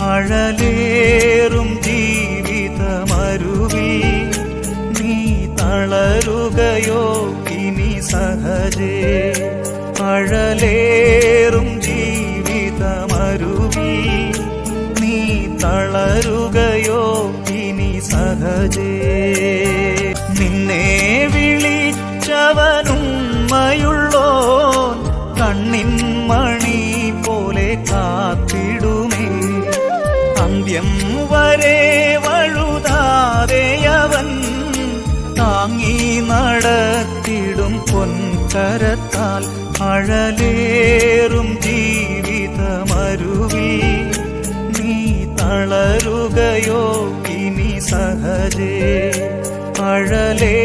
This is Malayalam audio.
അഴലേറും ജീവിതമരുവിൽ നീ തളരുകയോ ഇനി സഹജേ. അഴലേറും ജീവിതമരുവിൽ നീ തളരുകയോ ഇനി സഹജേ. നിന്നെ വിളിച്ചവനുമ്മയുള്ളോൻ കണ്ണിൻ മണി പോലെ കാത്തിടുമേ. അന്ത്യം വരെ വഴുതാതെയവൻ താങ്ങി നടത്തിടും പൊൻകരത്താൽ. അഴലേറും ജീവിതമരുവിൽ നീ തളരുകയോ ഇനി സഹജേ. അഴലേ